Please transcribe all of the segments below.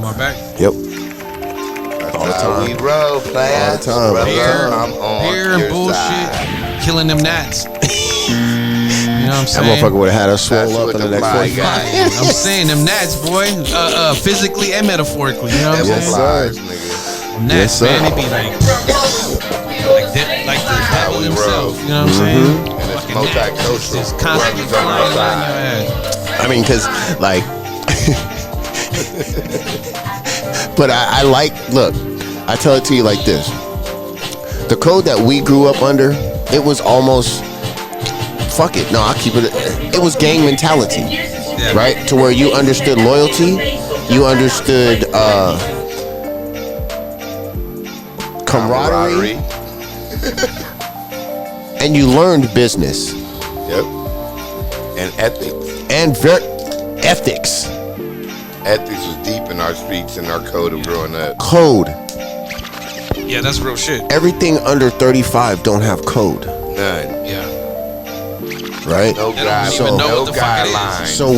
my back. Yep. All the time. We roll, player. All the time. Brother, I'm on Beer your bullshit. side. Killing them gnats. You know what I'm That saying? motherfucker would have had us swole That's up what in the the next fly 45. got. I'm saying them gnats, boy. Physically and metaphorically. You know what I'm Devil saying? flies, nigga. Them gnats, Yes, man, sir. they be like the devil we himself. roll. You know what I'm saying? And it's Fucking gnats multicultural. just constantly Brothers on flying our around side. your ass. I mean, because, like, but I like, look, I tell it to you like this. The code that we grew up under, it was almost, fuck it, no, I'll keep it, it was gang mentality, right? To where you understood loyalty, you understood camaraderie, and you learned business. Yep. And ethics. And ethics. Ethics was deep in our streets and our code of growing up. Code. Yeah, that's real shit. Everything under 35 don't have code, None. Yeah. right? No They don't even know no what the fuck it is. guidelines. So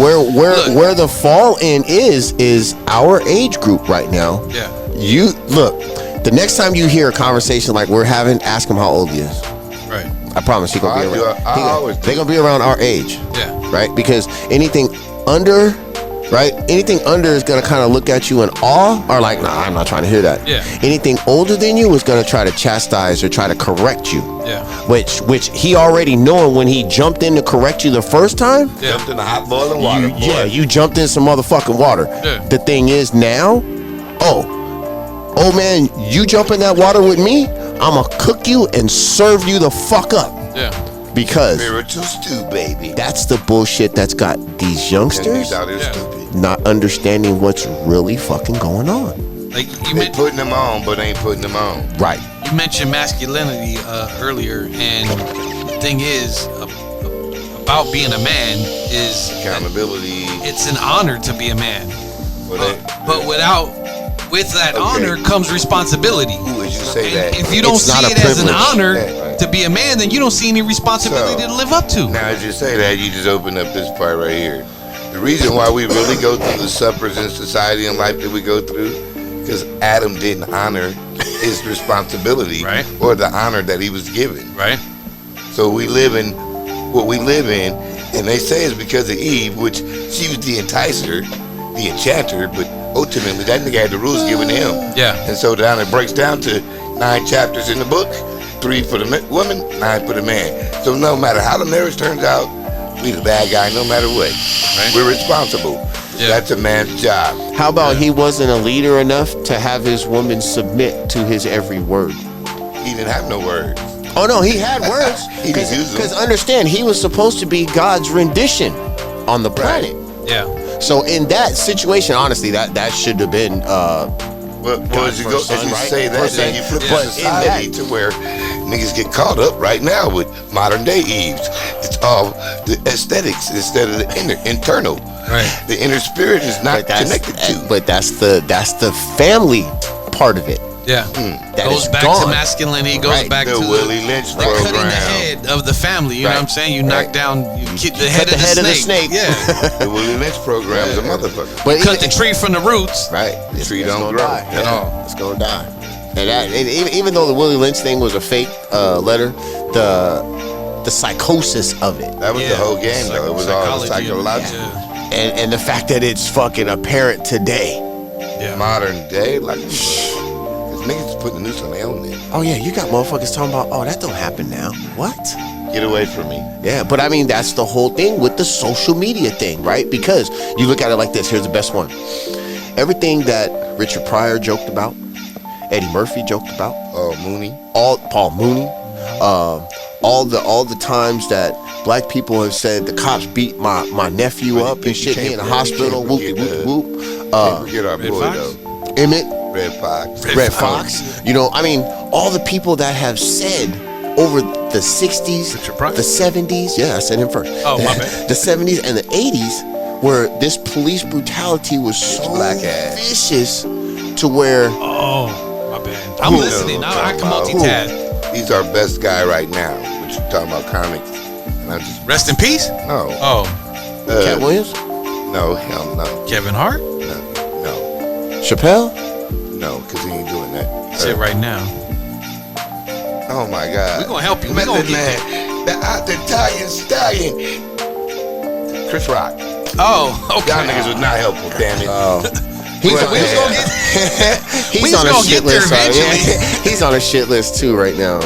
where the fall in is our age group right now. Yeah. You look, the next time you hear a conversation like we're having, ask him how old he is. Right. I promise he gonna I be do- around. I always do. They're gonna be around our age, Yeah. right? Because anything under, right? Anything under is gonna kind of look at you in awe, or like, nah, I'm not trying to hear that. Yeah. Anything older than you is gonna try to chastise or try to correct you. Yeah. Which he already knowing when he jumped in to correct you the first time. Yeah. Jumped in the hot boiling water. You jumped in some motherfucking water. Yeah. The thing is now, oh man, you jump in that water with me, I'ma cook you and serve you the fuck up. Yeah. Because Spiritual stew, baby. that's the bullshit that's got these And youngsters these out there Yeah. stupid. not understanding what's really fucking going on. Like They putting them on, but ain't putting them on. Right. you mentioned masculinity earlier, and the thing is about being a man is Accountability. it's an honor to be a man, Well, but with that Okay. honor comes responsibility. Who would you say And that? if you don't It's not see a it as an privilege. honor Right. to be a man, then you don't see any responsibility So, to live up to. Now, as you say that, you just open up this part right here. The reason why we really go through the suppers in society and life that we go through, because Adam didn't honor his responsibility Right. or the honor that he was given. Right? So we live in what we live in, and they say it's because of Eve, which she was the enticer, the enchanter, but ultimately that nigga had the rules given to him. Yeah. And so down it breaks down to 9 chapters in the book, 3 for the woman, 9 for the man. So no matter how the marriage turns out, we the bad guy no matter what. Right. We're responsible. Yeah. That's a man's job. How about he wasn't a leader enough to have his woman submit to his every word? He didn't have no words. Oh no, he had words. He just used them. Because understand, he was supposed to be God's rendition on the planet. Yeah. So in that situation, honestly, that should have been Well, as you go, first as you son, right? say that, First then son. you flip Yeah. the But in society to where niggas get caught up right now with modern day Eves. It's all the aesthetics instead of the internal. Right. The inner spirit is not connected to. But that's the family part of it. Yeah. That Goes is back to gone. masculinity. Goes Right. back The to Willie Lynch the cutting the program. head of the family. You know what I'm saying? You knock Right. down the head the of head the of the snake. snake. Yeah. The Willie Lynch program is a motherfucker. But Cut the tree from the roots. right, The tree don't gonna grow die. at all. It's gonna die. And even though the Willie Lynch thing was a fake letter, the psychosis of it, That was the whole game, though. It was all psychological. and the fact that it's fucking apparent today. Yeah. Modern day, like, these niggas is putting the noose on their own neck. Oh yeah, you got motherfuckers talking about, oh, that don't happen now. What? Get away from me. Yeah, but I mean, that's the whole thing with the social media thing, right? Because you look at it like this. Here's the best one. Everything that Richard Pryor joked about, Eddie Murphy joked about, Mooney. Paul Mooney, all the times that black people have said the cops beat my nephew But up you and shit, he in the can't hospital, forget, whoop you whoop can't whoop. Can't forget our Red boy, Fox? though. Emmett, Red Fox. Red Fox. You know, I mean, all the people that have said over the 60s, Richard Pryor? the 70s, yeah, I said him first. Oh, my bad. The 70s and the 80s, where this police brutality was so black ass. vicious to where Oh, my bad. I'm Who listening. knows I can about multitask. He's our best guy right now. What you talking about comics? And I just Rest in peace. no. Oh, Cat Williams, No, hell no. Kevin Hart. No. Chappelle? No, because he ain't doing that. That's it right now. Oh my God. We gonna help you. We Method gonna Man, the Italian stallion. Chris Rock. Oh, okay. Y'all niggas was not helpful, damn it. Oh. He's Well, on, we was gonna he's was on a gonna shit get there list. eventually. He's on a shit list too right now.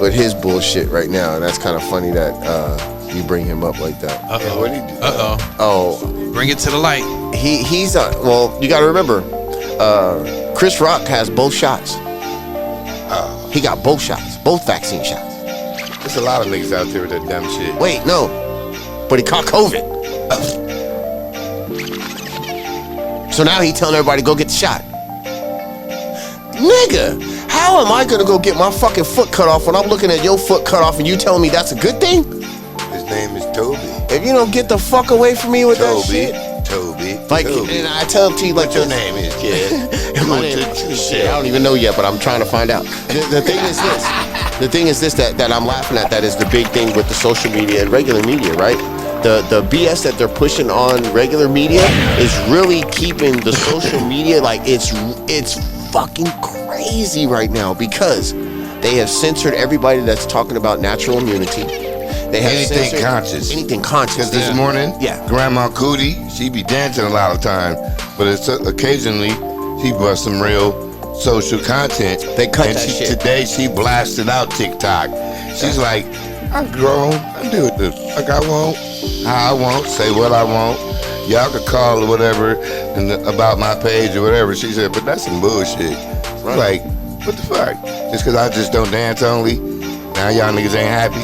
With his bullshit right now. That's kind of funny that you bring him up like that. Yeah, what he do? Oh, Bring it to the light. he's well. You got to remember, Chris Rock has both shots. He got both shots, both vaccine shots. There's a lot of niggas out there with that dumb shit. Wait, no, but he caught COVID. So now he telling everybody to go get the shot. Nigga, how am I gonna go get my fucking foot cut off when I'm looking at your foot cut off and you telling me that's a good thing? His name is Toby. If you don't get the fuck away from me with that shit. Toby. Like, Toby. and I tell T like What your this. name is, kid? My name, shit, I don't even know yet, but I'm trying to find out. The thing is this. The thing is this that I'm laughing at. That is the big thing with the social media and regular media, right? The BS that they're pushing on regular media is really keeping the social media like it's fucking crazy right now because they have censored everybody that's talking about natural immunity. They have Anything censored conscious. anything conscious. Because this morning, Yeah. Grandma Cootie, she be dancing a lot of time, but it's occasionally she bust some real social content. They cut and that shit. Today she blasted out TikTok. She's like, I'm grown. I do it like I want, how I want, say what I want. Y'all could call or whatever and about my page or whatever. She said, but that's some bullshit. Right. Like, what the fuck? Just because I just don't dance only, now y'all niggas ain't happy?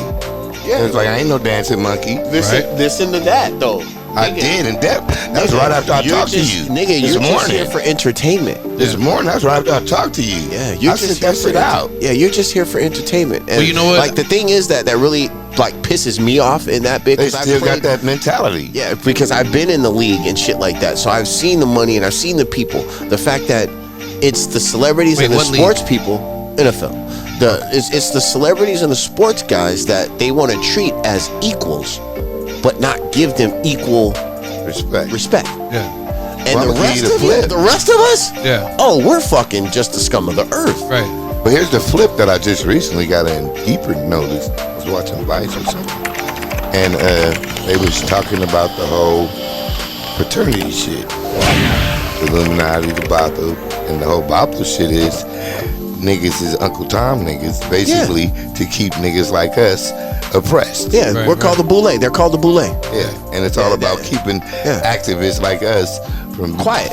Yeah. It's like, I ain't no dancing monkey. Listen to that though. I did in depth. That was right after I talked to you. Nigga, this you're just morning. here for entertainment. This morning, that's right after I talked to you. Yeah, you're I just sent that here for shit out. Yeah, you're just here for entertainment. And Well, you know what? Like the thing is that really like pisses me off in that bit. They 'cause I still got played- that mentality. Yeah, because I've been in the league and shit like that, so I've seen the money and I've seen the people. The fact that it's the celebrities Wait, and the what league? sports people, NFL. It's the celebrities and the sports guys that they want to treat as equals, but not give them equal respect. Yeah. And Well, the I'm gonna rest give you the of you, flip. the rest of us, Yeah. oh, we're fucking just the scum of the earth. Right. But here's the flip that I just recently got in deeper notice. I was watching Vice or something. And they was talking about the whole fraternity shit. The Illuminati, the Ba'athist, and the whole Ba'athist shit is niggas is Uncle Tom niggas, basically to keep niggas like us oppressed. Yeah, Right, we're called the boule. They're called the boule. Yeah, and it's all about keeping activists like us from Quiet.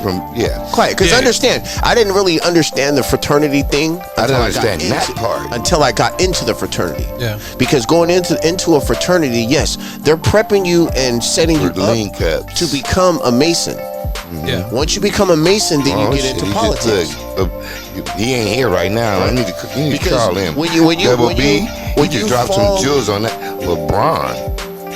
Quiet, because Yeah. understand, I didn't really understand the fraternity thing. I didn't until understand got that into- part. until I got into the fraternity. Yeah. Because going into a fraternity, yes, they're prepping you and setting you For lean up cups. to become a Mason. Yeah. Once you become a Mason, then Oh, you get shit, into he just politics. took- he ain't here right now. You need to Because call him. when you- Double when B, you- when he just you dropped fall- some jewels on that. LeBron,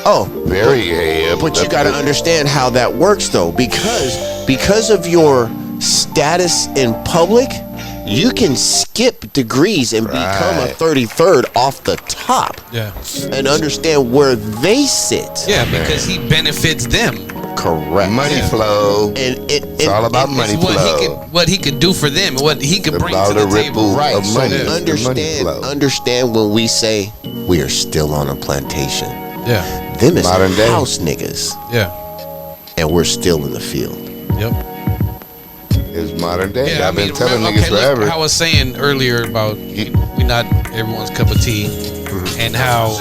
Oh, very high up. but you got to understand how that works, though, because of your status in public, you can skip degrees and become a Right. 33rd off the top, Yeah. and understand where they sit. Yeah, because he benefits them. Correct. money flow. And It's all about money It's flow. what he could do for them, what he could bring About to the the ripple table. right. of So money. The money flow. understand when we say we are still on a plantation. Yeah. Them is Modern day. house niggas, Yeah. and we're still in the field. Yep. It's modern day. Yeah, I've been telling remember- niggas okay, look, forever. I was saying earlier about we not everyone's cup of tea, and how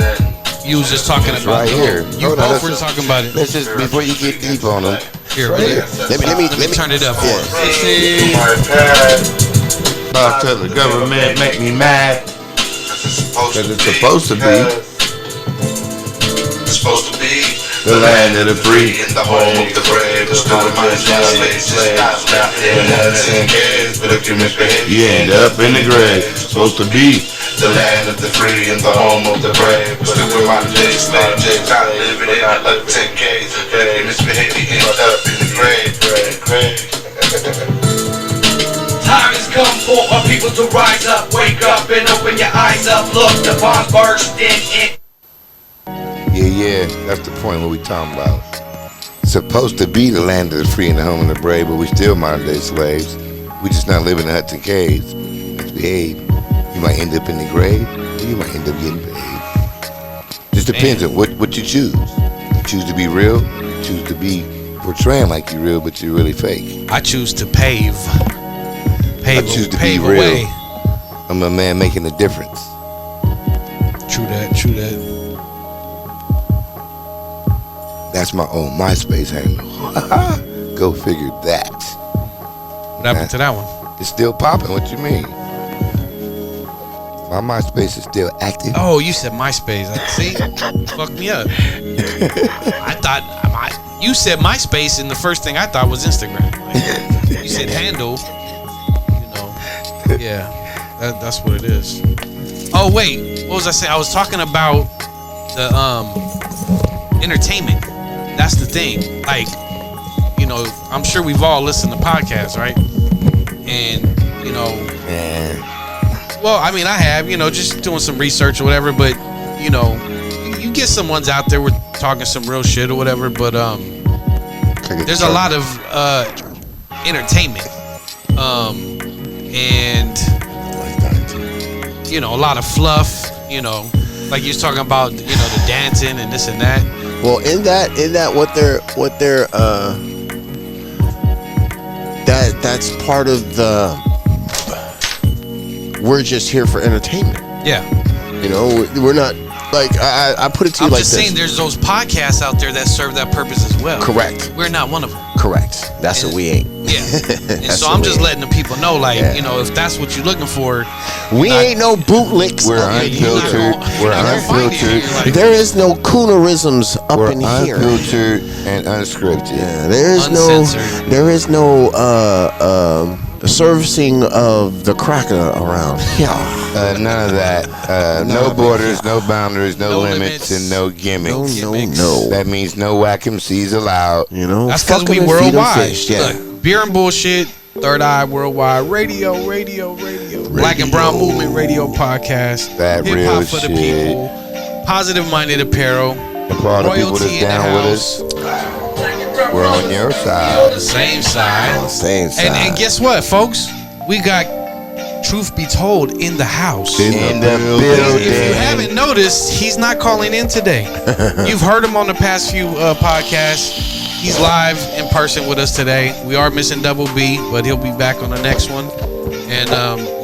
you was just talking It's about right here. You Hold on, both were let's- talking about it. Let's just before you get deep on them. Here, Right here. Let me turn it up for Yeah. us. See? Talk to the government, make me mad. Because it's supposed to be It's supposed to be the land of the free. in the home of the brave. The story of slaves is not there. Nothing cares, but if you misbehave, You end up in the grave. Supposed to be the land of the free and the home of the brave. But still with my days, slaves, not living in like 10Ks. But if you misbehave, you end up in the grave. Time has come for our people to rise up, wake up and open your eyes up. Look, the bombs bursting in. yeah. That's the point what we talking about. supposed to be the land of the free and the home of the brave, but we still modern day slaves. We just not living in huts and caves. Let's behave. You might end up in the grave, or you might end up getting paid. Just depends on what you choose. You choose to be real, you choose to be portraying like you're real, but you're really fake. I choose to pave. I choose to be pave real. away. I'm a man making a difference. True that. True that. That's my own MySpace handle. Go figure that. What happened to that one? It's still popping. What you mean? My MySpace is still active. Oh, you said MySpace. See, fucked me up. I thought you said MySpace, and the first thing I thought was Instagram. Like, you said handle. You know, yeah, that's what it is. Oh wait, what was I saying? I was talking about the entertainment. That's the thing. Like, you know, I'm sure we've all listened to podcasts, right? And you know. Yeah. Well, I mean, I have, you know, just doing some research or whatever, but, you know, you get some ones out there with talking some real shit or whatever, but there's a lot of entertainment and, you know, a lot of fluff, you know, like you was talking about, you know, the dancing and this and that. Well, in that, what they're that's part of the. We're just here for entertainment. Yeah. You know, we're not like I put it to you I'm like just this. saying there's those podcasts out there that serve that purpose as well. Correct. We're not one of them. Correct. That's what we ain't. Yeah. And so I'm just letting the people know, like, you know, if that's what you're looking for, we ain't no bootlicks. We're up in here. unfiltered. We're unfiltered. There is no coonerisms up We're in here. unfiltered and unscripted. Yeah, there is Uncensored. no servicing of the cracker around. Yeah. None of that. No borders, no boundaries, no limits, and no gimmicks. No. That means no whack MCs allowed. You know, that's because fuck we 'em and feed 'em worldwide. fish, yeah. Look, Beer and Bullshit, Third Eye Worldwide Radio. Black and Brown Movement Radio Podcast. That Hip real Hop for the shit. People. Positive Minded Apparel. And for all the people Royalty that's in the down with house. us, we're on your side. The same side. Same side. And guess what, folks? We got Truth Be Told in the house. In the If you building. haven't noticed, he's not calling in today. You've heard him on the past few podcasts. He's live in person with us today. We are missing Double B, but he'll be back on the next one. And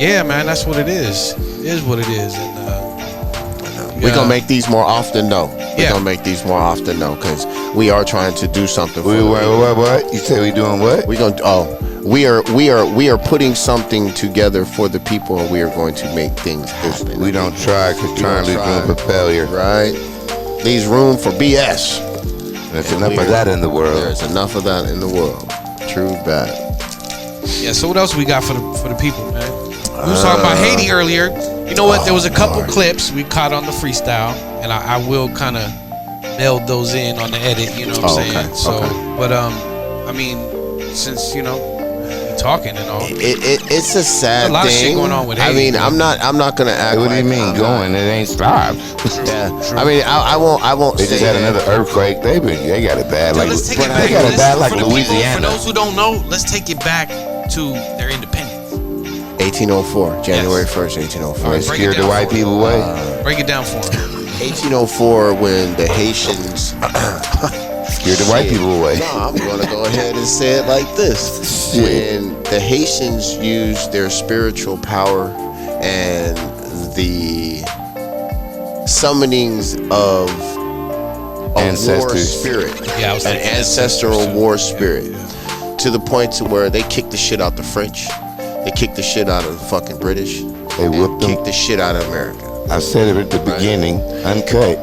yeah, man, that's what it is. It is what it is. And We're gonna make these more often though. We're Yeah. gonna make these more often though, because we are trying to do something for What? You say we doing what? we are putting something together for the people, and we are going to make things happen. We don't try because trying to try. do failure. Right? Leaves room for BS. There's enough of that in the world. There's enough of that in the world. True bad. yeah. So what else we got for the people, man? We was talking about Haiti earlier. You know what? There was a couple clips we caught on the freestyle, and I will kind of meld those in on the edit. You know what I'm saying? Okay, So, okay. but I mean, since you know, we talking and all. It's a sad There's a lot of thing. shit going on with I Haiti, mean, man. I'm not gonna act. What do you like mean I'm going? It ain't stopped. Yeah. I mean, I won't. They say just had that. another earthquake. They got it bad. Dude, Like let's take they it back. got it bad like For the people, Louisiana. for those who don't know, let's take it back to their independence. 1804, January Yes. 1st, 1804. All They right, break it scared the down white for me. people away. Break it down for them. 1804, when the Haitians. Scared the white people away. No, I'm gonna go ahead and say it like this: Shit. when the Haitians used their spiritual power and the summonings of a war Ancestors. spirit, Yeah, I was an thinking ancestral ancestors, too. war spirit, to the point to where they kicked the shit out the French, they kicked the shit out of the fucking British, They and whooped them. kicked the shit out of America. I said it at the beginning, uncut.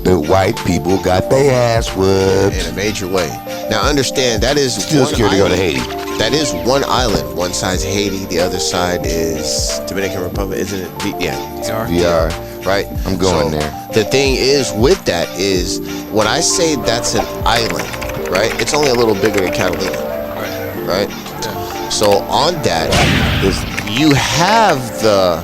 The white people got their ass In whooped. a major way. Now understand, that is Still one scared to go to island. Haiti. That is one island. One side's Haiti, the other side is Dominican Republic, isn't it? Yeah, VR. right. I'm going So, there. The thing is with that is when I say that's an island, right? It's only a little bigger than Catalina, right? So on that, you have the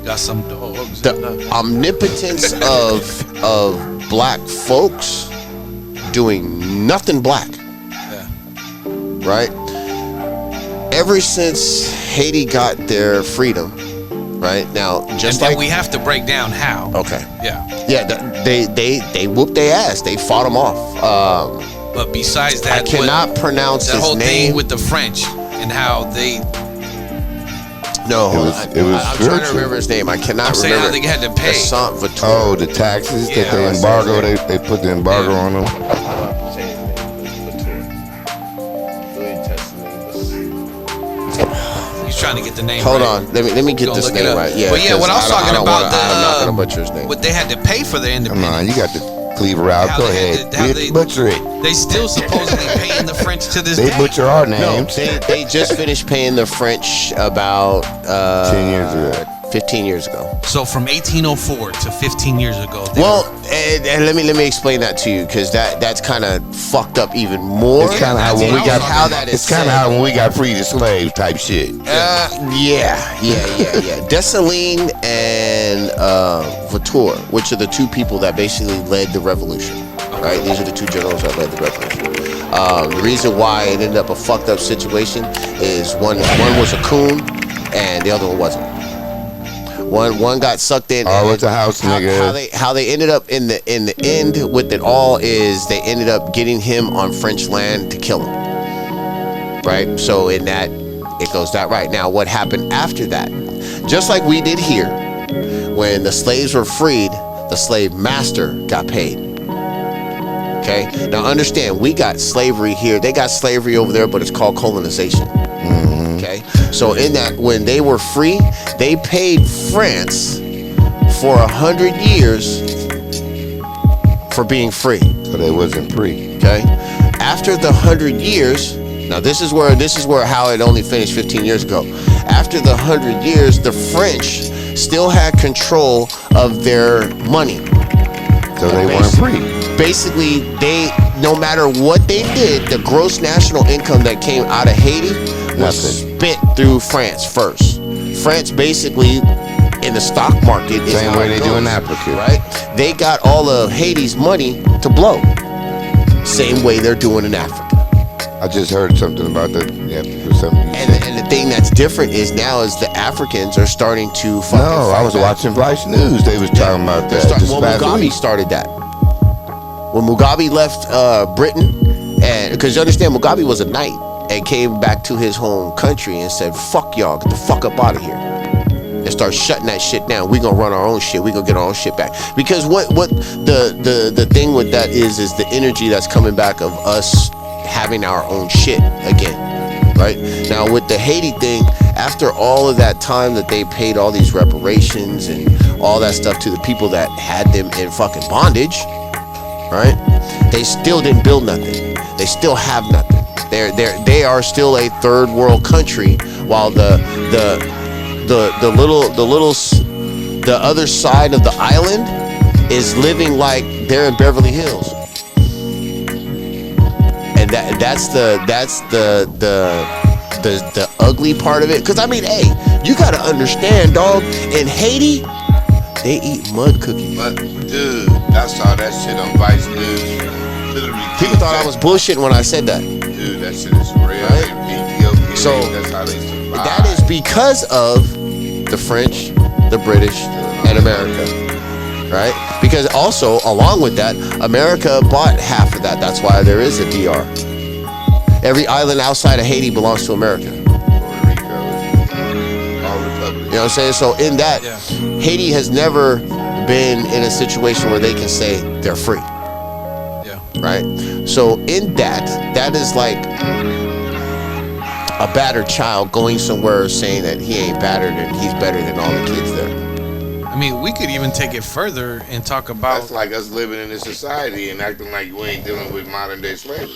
Got some dogs. omnipotence of black folks doing nothing black. Yeah. Right? Ever since Haiti got their freedom, right? Now, just And like we have to break down how. okay, Yeah. yeah, they whooped their ass. They fought them off. But besides I that, cannot pronounce that his whole name. thing with the French and how they. No, It was I'm trying to spiritual. remember his name. I cannot I'm saying remember. how they had to pay. Saint Viateur. Oh, the taxes Yeah, that they that's embargo, it. they put the embargo Yeah. on them. He's trying to get the name. Hold right. on, let me get Gonna this look it name up. right. Yeah, But yeah, what I was 'cause talking don't about wanna- I'm not gonna the butcher his name. what they had to pay for their Come independence. on, you got the cleaver out. How Go they had ahead. to- how Bitch, they- butcher it. They still supposedly paying the French to this They day. butcher our No, names. they just finished paying the French about 10 years ago. 15 years ago. So from 1804 to 15 years ago. they Well, were- and let me explain that to you because that's kind of fucked up even more. It's kind of how that's when what we I got was how that is. It's kind of said. how when we got free the slave type shit. Yeah. Dessalines and Viateur, which are the two people that basically led the revolution. Right, these are the two generals that led the revolution. The reason why it ended up a fucked up situation is one was a coon and the other one wasn't. One got sucked in. Oh, and it's a house nigga. How they ended up in the end with it all is they ended up getting him on French land to kill him. Right, so in that it goes that right. Now what happened after that? Just like we did here, when the slaves were freed, the slave master got paid. Okay, now understand, we got slavery here. They got slavery over there, but it's called colonization. Okay, so in that, when they were free, they paid France for 100 years for being free. So they wasn't free. Okay, after the 100 years, now this is where how it only finished 15 years ago. After the 100 years, the French still had control of their money. So they weren't free. Basically, no matter what they did, the gross national income that came out of Haiti was Nothing. spent through France first. France basically in the stock market is Same how way it they do goes, in Africa. right? They got all of Haiti's money to blow. Same way they're doing in Africa. I just heard something about that. Yeah, there's something. you said. And the thing that's different is now is the Africans are starting to fucking No, I fight was back. watching Vice News. They was talking about that. Just Well, last Mugabe week. started that. When Mugabe left Britain, and because you understand, Mugabe was a knight and came back to his home country and said, "Fuck y'all, get the fuck up out of here," and start shutting that shit down. We gonna run our own shit. We gonna get our own shit back. Because what the thing with that is the energy that's coming back of us having our own shit again. Right now with the Haiti thing, after all of that time that they paid all these reparations and all that stuff to the people that had them in fucking bondage, right? They still didn't build nothing. They still have nothing. They are still a third world country, while the other side of the island is living like they're in Beverly Hills. And that's the ugly part of it. Cause I mean, hey, you gotta understand, dog. In Haiti, they eat mud cookies. But dude, I saw that shit on Vice News. Literally, People thought I was bullshitting when I said that. Dude, that shit is real. Right? Ethiopia, So, that's how they survive. That is because of the French, the British, and America. Right? Because also, along with that, America bought half of that. That's why there is a DR. Every island outside of Haiti belongs to America. Puerto Rico, all republics. You know what I'm saying? So in that, Yeah. Haiti has never been in a situation where they can say they're free. Yeah. Right? So in that is like a battered child going somewhere saying that he ain't battered and he's better than all the kids there. I mean, we could even take it further and talk about. That's like us living in this society and acting like we ain't dealing with modern day slavery.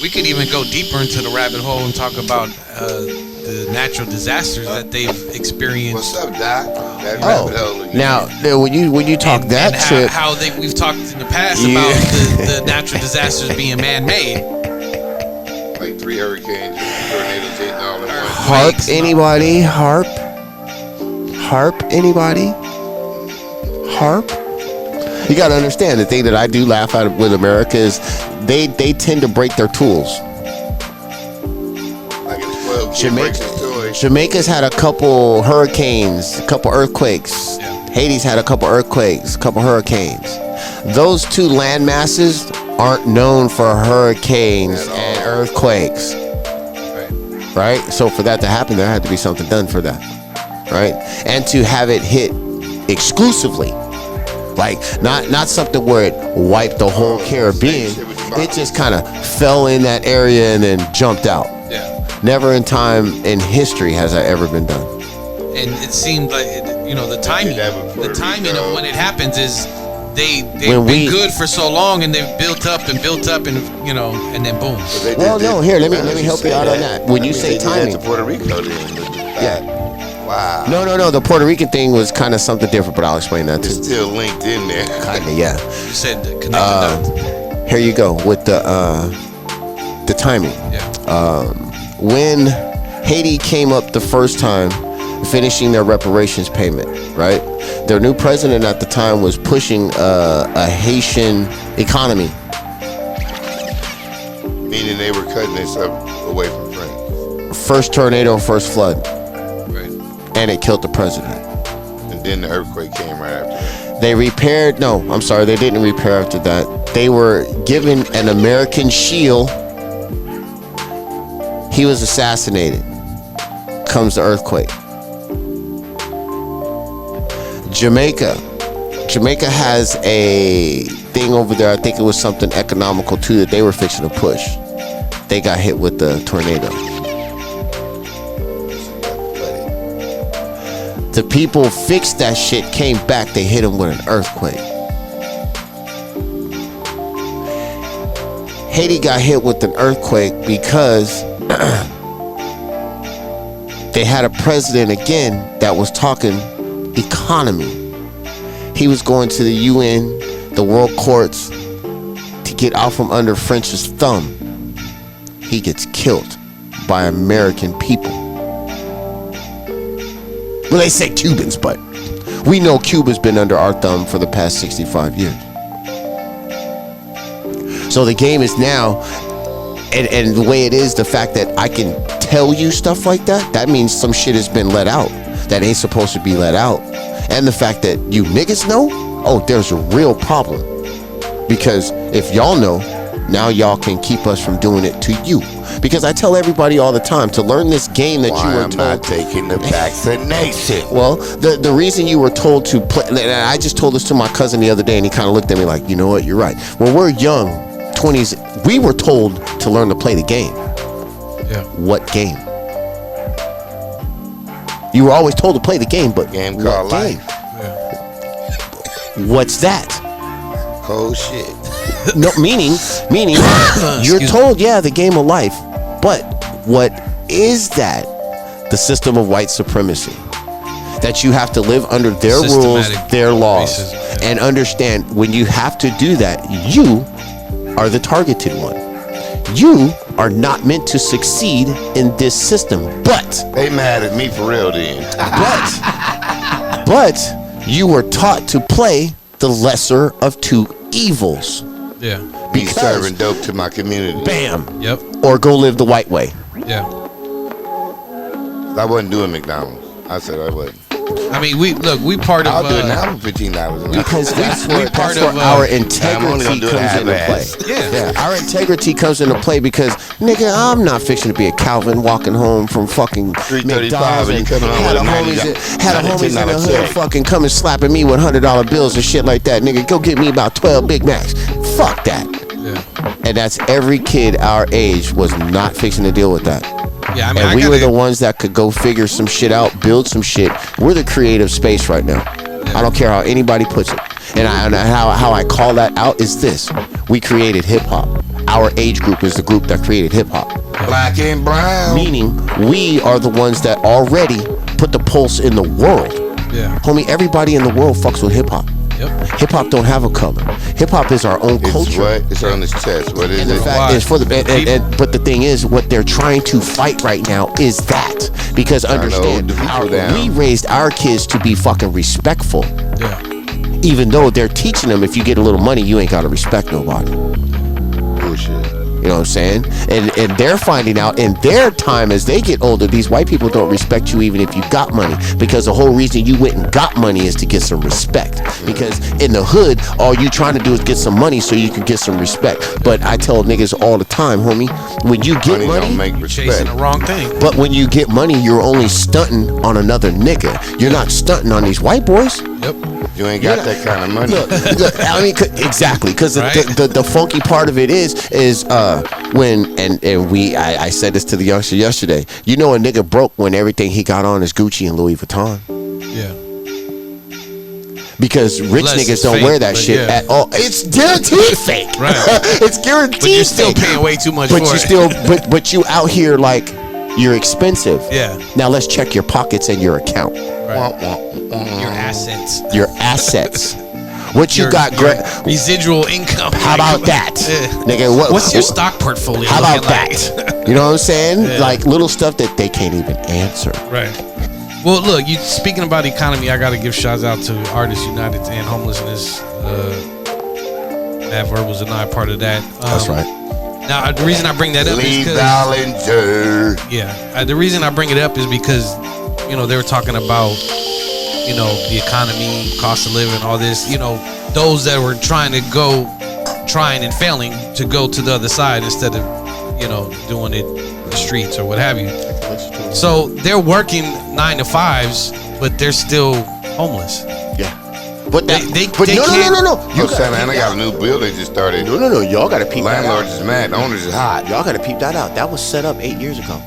We could even go deeper into the rabbit hole and talk about the natural disasters that they've experienced. What's up, Doc? That Oh, rabbit hole again. now when you talk that and shit, how we've talked in the past Yeah. about the natural disasters being man-made. Like 3 hurricanes, tornadoes hitting all in one. harp anybody? Harp anybody? Harp? You got to understand, the thing that I do laugh at with America is they tend to break their tools. Like it's 12 kid breaks his toy. Jamaica's had a couple hurricanes, a couple earthquakes. Yeah. Haiti's had a couple earthquakes, a couple hurricanes. Those two land masses aren't known for hurricanes and earthquakes. Right? So for that to happen, there had to be something done for that. Right? And to have it hit exclusively, like not something where it wiped the whole Caribbean. It just kind of fell in that area and then jumped out. Yeah. Never in time in history has that ever been done. And it seemed like the timing of when it happens is they've been good for so long and they've built up and and then boom. Well, no, here, let me help you out on that. When you say timing, to Puerto Rico, yeah. Wow. No. The Puerto Rican thing was kind of something different, but I'll explain that It's too. still linked in there. Kinda, yeah. You said connect the dots. Here you go with the timing. Yeah. When Haiti came up the first time, finishing their reparations payment, right? Their new president at the time was pushing a Haitian economy. Meaning they were cutting themselves away from France. First tornado, first flood, Right. and it killed the president. And then the earthquake came right after that. They didn't repair after that. They were given an American shield. He was assassinated. Comes the earthquake. Jamaica has a thing over there. I think it was something economical too that they were fixing to push. They got hit with the tornado. The people fixed that shit, came back, they hit them with an earthquake. Haiti got hit with an earthquake because they had a president again that was talking economy. He was going to the UN, the world courts, to get out from under French's thumb. He gets killed by American people. Well, they say Cubans, but we know Cuba's been under our thumb for the past 65 years. So the game is now, and the way it is, the fact that I can tell you stuff like that means some shit has been let out that ain't supposed to be let out. And the fact that you niggas know, oh, there's a real problem. Because if y'all know, now y'all can keep us from doing it to you. Because I tell everybody all the time, to learn this game that Why you were I'm told. not taking the vaccination. Well, the reason you were told to play, and I just told this to my cousin the other day, and he kind of looked at me like, you know what, you're right. When we're young, 20s, we were told to learn to play the game. Yeah. What game? You were always told to play the game, but Game what called game? life. What's that? Cold shit. No, meaning you're told, yeah, the game of life, but what is that? The system of white supremacy. That you have to live under their rules, Systematic their laws, racism, yeah. and understand when you have to do that, you are the targeted one. You are not meant to succeed in this system, but They mad at me for real then. but you were taught to play the lesser of two evils. Yeah. Be Because- serving dope to my community. Bam. Yep. Or go live the white way. Yeah. I wasn't doing McDonald's. I said I wasn't. I mean, we part of. I'll do it now for $15 an hour. Because that's we where, part that's where of, our I'm only integrity gonna do it comes into play. half-ass. Yeah. Our integrity comes into play because, nigga, I'm not fixing to be a Calvin walking home from fucking 335 McDonald's and you coming home had a with a homies in the $90 hood check. fucking coming slapping me with $100 bills and shit like that. Nigga, go get me about 12 Big Macs. Fuck that. Yeah. And that's every kid our age was not fixing to deal with that. Yeah. I mean, And we were the ones that could go figure some shit out, build some shit. We're the creative space right now. I don't care how anybody puts it. And how I call that out is this. We created hip hop. Our age group is the group that created hip hop. Black and brown. Meaning we are the ones that already put the pulse in the world. Yeah. Homie, everybody in the world fucks with hip hop. Yep. Hip hop don't have a color. Hip hop is our own It's culture. what? It's on his chest. What is And the it? fact is, for the but the thing is, what they're trying to fight right now is that, because to hold understand, the people down. we raised our kids to be fucking respectful. Yeah. even though they're teaching them if you get a little money, you ain't gotta respect nobody. Bullshit. You know what I'm saying? And they're finding out in their time as they get older, these white people don't respect you even if you got money, because the whole reason you went and got money is to get some respect. Because in the hood, all you trying to do is get some money so you can get some respect. But I tell niggas all the time, homie, when you get money, don't make Chasing respect. the wrong thing. but when you get money, you're only stunting on another nigga. You're not stunting on these white boys. Yep. You ain't got that kind of money. Look, I mean, exactly, because Right. the funky part of it is when I said this to the youngster yesterday. You know, a nigga broke when everything he got on is Gucci and Louis Vuitton, Yeah. because rich Unless niggas it's don't fake, wear that but shit yeah. at all. It's guaranteed fake. Right. It's guaranteed. But you're still fake. paying way too much But for you it. still, but you out here like you're expensive. Yeah. Now let's check your pockets and your account, Your assets. your assets. What you Your- got, your Greg? residual income. How about that, nigga? What's your stock portfolio? How about looking like? that? You know what I'm saying? Yeah. Like little stuff that they can't even answer. Right. Well, look, you speaking about economy, I got to give shouts out to Artists United and Homelessness. Matt Verbals and I are part of that. That's right. Now, the reason I bring that up is Lee because Ballinger. the reason I bring it up is because they were talking about the economy, cost of living, all this. Those that were trying and failing to go to the other side instead of doing it in the streets or what have you. So they're working 9 to 5s, but they're still homeless. Yeah. But that, They but can't- no. Oh, Santa Ana got a new building just started. No. Y'all got to peep that Landlords out. is mad. The owners is hot. Y'all got to peep that out. That was set up 8 years ago.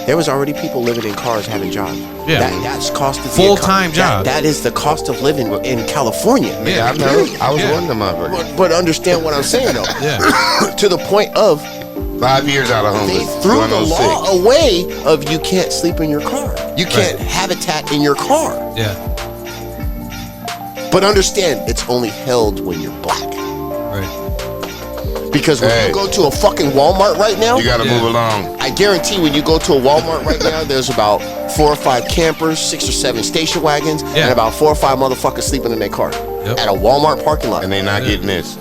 There was already people living in cars having jobs. Yeah. That's cost of the Full-time job. That is the cost of living in California. Yeah, I know. I was one of them motherfuckers. But understand what I'm saying though. Yeah. To the point of 5 years out of they homeless. threw going the on law 6. away of you can't sleep in your car. You can't habitat in your car. Yeah. But understand, it's only held when you're black. Right. Because when Hey. you go to a fucking Walmart right now, You gotta Yeah. move along. I guarantee when you go to a Walmart right now, there's about 4 or 5 campers, 6 or 7 station wagons, Yeah. and about 4 or 5 motherfuckers sleeping in their car Yep. at a Walmart parking lot. And they not getting this.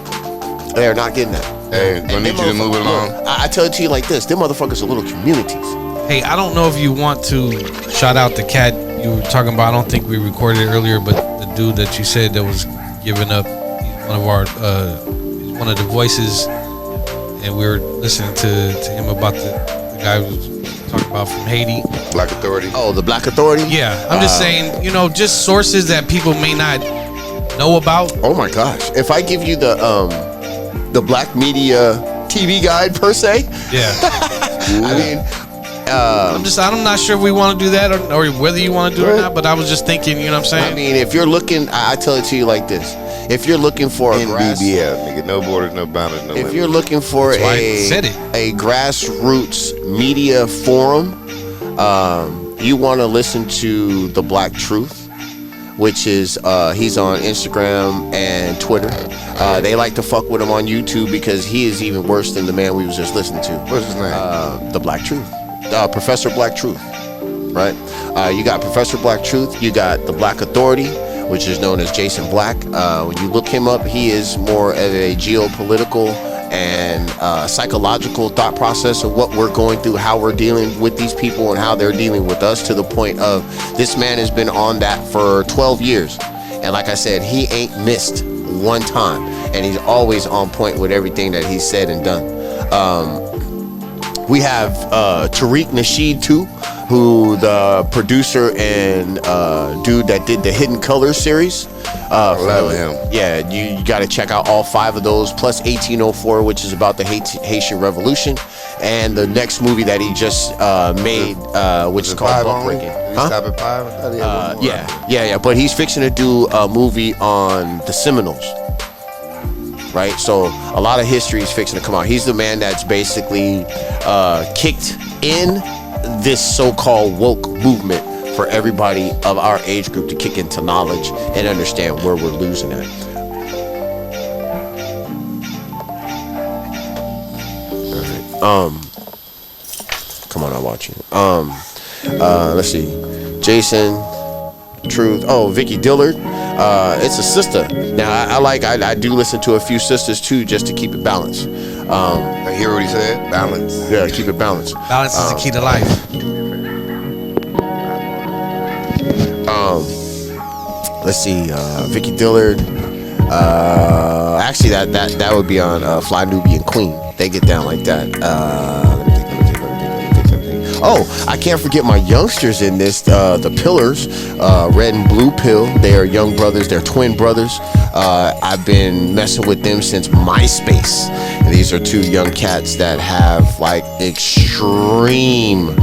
They're not getting that. Hey, And gonna need them you to move it motherfuckers- along. look, I tell it to you like this: them motherfuckers are little communities. Hey, I don't know if you want to shout out the cat you were talking about. I don't think we recorded it earlier, but the dude that you said that was giving up, he's one of our, he's one of the voices, and we were listening to him about the guy who was talking about from Haiti. Black Authority. Oh, the Black Authority. Yeah, I'm just saying, just sources that people may not know about. Oh my gosh! If I give you the Black Media TV guide per se, Yeah, I mean, I'm not sure if we want to do that or whether you want to do it or not. But I was just thinking, you know what I'm saying? I mean, if you're looking, I tell it to you like this: if you're looking for a grass, NBBF, nigga. No borders, no boundaries, no if limits. you're looking for That's why I said it. a grassroots media forum, you want to listen to The Black Truth, which is he's on Instagram and Twitter. They like to fuck with him on YouTube because he is even worse than the man we was just listening to. What's his name? The Black Truth, Professor Black Truth, right? You got Professor Black Truth. You got the Black Authority, which is known as Jason Black. When you look him up, he is more of a geopolitical and psychological thought process of what we're going through, how we're dealing with these people and how they're dealing with us, to the point of this man has been on that for 12 years. And like I said, he ain't missed one time. And he's always on point with everything that he's said and done. We have Tariq Nasheed too, who the producer and dude that did the Hidden Colors series. Love him. Yeah, you got to check out all 5 of those, plus 1804, which is about the Haitian Revolution, and the next movie that he just made, which is called 5 Buck only? Breaking. Did he Huh? stop at 5? I thought he had one more. Yeah. But he's fixing to do a movie on the Seminoles. Right, so a lot of history is fixing to come out. He's the man that's basically kicked in this so-called woke movement for everybody of our age group to kick into knowledge and understand where we're losing at. All right. Come on, I'll watch you. Let's see. Jason, Truth. Oh, Vicky Dillard. It's a sister. Now I do listen to a few sisters too, just to keep it balanced. I hear what he said. Balance. Yeah, keep it balanced. Balance is the key to life. Let's see, Vicky Dillard. Actually, that would be on Fly Nubian Queen. They get down like that. Let me think. Oh, I can't forget my youngsters in this. The Pillars, Red and Blue Pill. They are young brothers. They're twin brothers. I've been messing with them since MySpace. And these are two young cats that have like extreme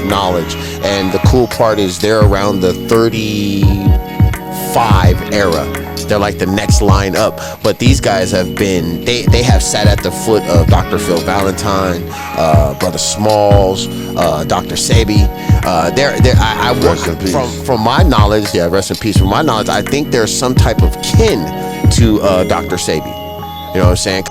knowledge. And the cool part is they're around the 35 era. They're like the next line up. But these guys have been, they have sat at the foot of Dr. Phil Valentine, Brother Smalls, Dr. Sebi. I Rest in peace. from my knowledge, yeah, rest in peace. From my knowledge, I think there's some type of kin to Dr. Sebi. You know what I'm saying?